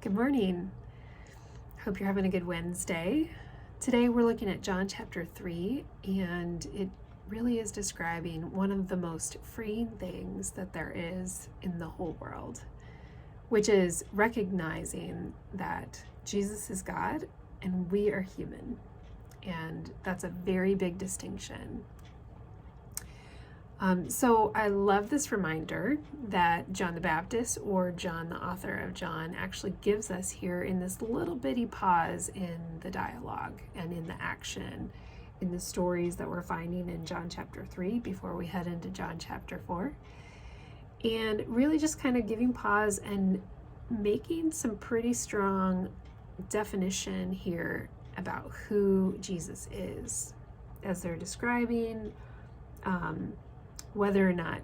Good morning. Hope you're having a good Wednesday. Today we're looking at John chapter 3, and it really is describing one of the most freeing things that there is in the whole world, which is recognizing that Jesus is God and we are human. And that's a very big distinction. So I love this reminder that John the Baptist, or John, the author of John, actually gives us here in this little bitty pause in the dialogue and in the action, in the stories that we're finding in John chapter 3 before we head into John chapter 4. And really just kind of giving pause and making some pretty strong definition here about who Jesus is as they're describing whether or not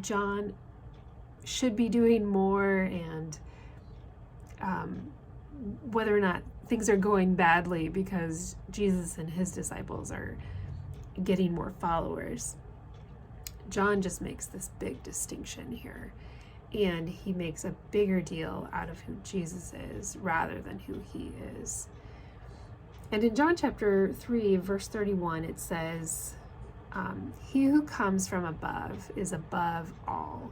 John should be doing more, and whether or not things are going badly because Jesus and his disciples are getting more followers. John just makes this big distinction here, and he makes a bigger deal out of who Jesus is rather than who he is. And in John chapter 3, verse 31, it says, he who comes from above is above all.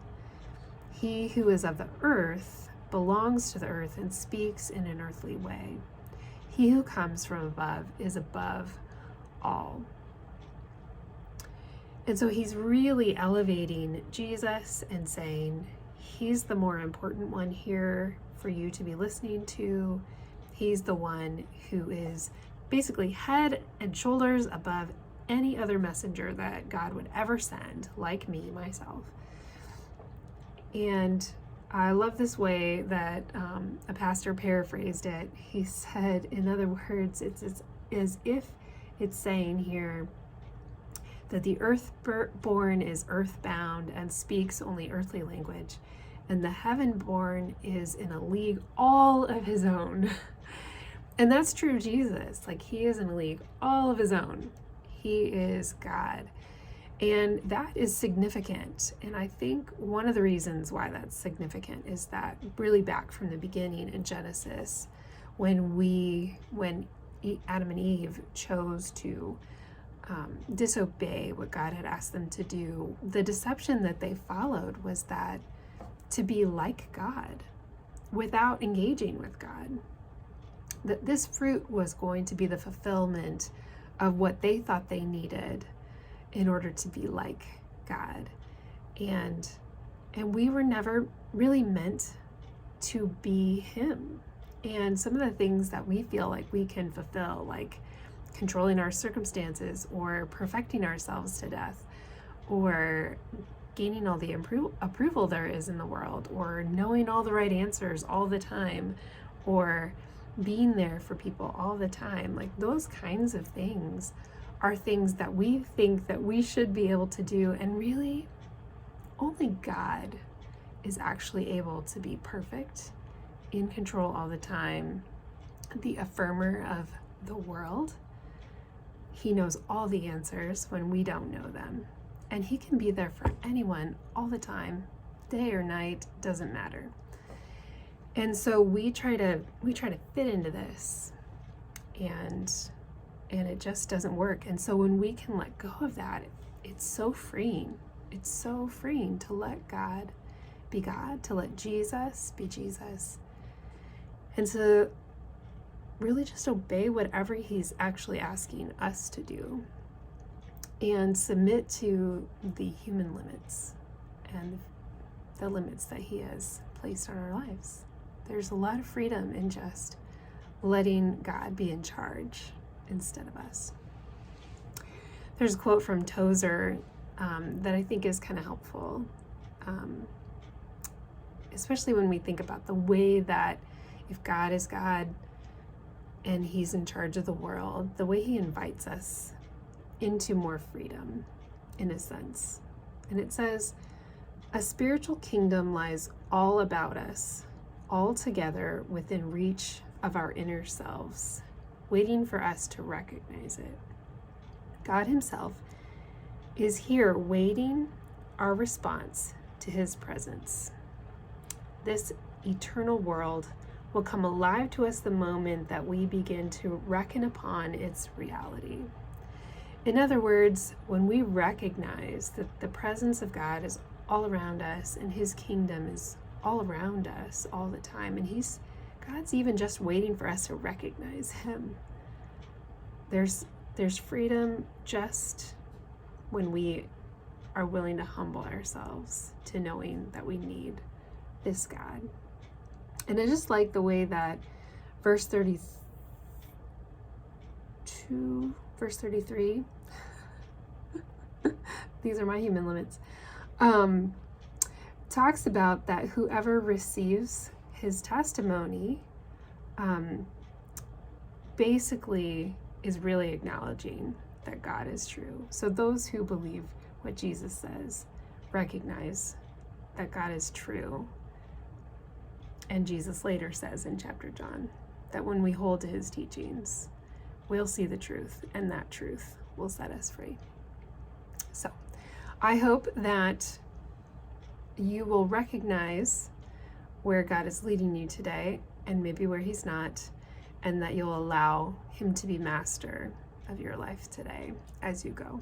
He who is of the earth belongs to the earth and speaks in an earthly way. He who comes from above is above all. And so he's really elevating Jesus and saying, he's the more important one here for you to be listening to. He's the one who is basically head and shoulders above any other messenger that God would ever send, like me, myself. And I love this way that a pastor paraphrased it. He said, in other words, it's as if it's saying here that the earth-born is earthbound and speaks only earthly language, and the heaven-born is in a league all of his own. And that's true of Jesus. Like, he is in a league all of his own. He is God. And that is significant. And I think one of the reasons why that's significant is that really back from the beginning in Genesis, when Adam and Eve chose to disobey what God had asked them to do, the deception that they followed was that to be like God without engaging with God. That this fruit was going to be the fulfillment of what they thought they needed in order to be like God. And we were never really meant to be him. And some of the things that we feel like we can fulfill, like controlling our circumstances or perfecting ourselves to death or gaining all the approval there is in the world, or knowing all the right answers all the time, or being there for people all the time, like those kinds of things are things that we think that we should be able to do, and really only God is actually able to be perfect, in control all the time, the affirmer of the world. He knows all the answers when we don't know them, and he can be there for anyone all the time, day or night, doesn't matter. And so we try to fit into this, and it just doesn't work. And so when we can let go of that, it's so freeing. It's so freeing to let God be God, to let Jesus be Jesus, and to really just obey whatever he's actually asking us to do, and submit to the human limits and the limits that he has placed on our lives. There's a lot of freedom in just letting God be in charge instead of us. There's a quote from Tozer that I think is kind of helpful, especially when we think about the way that if God is God and he's in charge of the world, the way he invites us into more freedom, in a sense. And it says, a spiritual kingdom lies all about us, all together within reach of our inner selves, waiting for us to recognize it. God himself is here waiting our response to his presence. This eternal world will come alive to us the moment that we begin to reckon upon its reality. In other words, when we recognize that the presence of God is all around us and his kingdom is all around us all the time, and God's even just waiting for us to recognize him. There's freedom just when we are willing to humble ourselves to knowing that we need this God. And I just like the way that verse 32, verse 33, these are my human limits, talks about that whoever receives his testimony basically is really acknowledging that God is true. So those who believe what Jesus says recognize that God is true. And Jesus later says in chapter John that when we hold to his teachings, we'll see the truth, and that truth will set us free. So I hope that you will recognize where God is leading you today, and maybe where he's not, and that you'll allow him to be master of your life today as you go.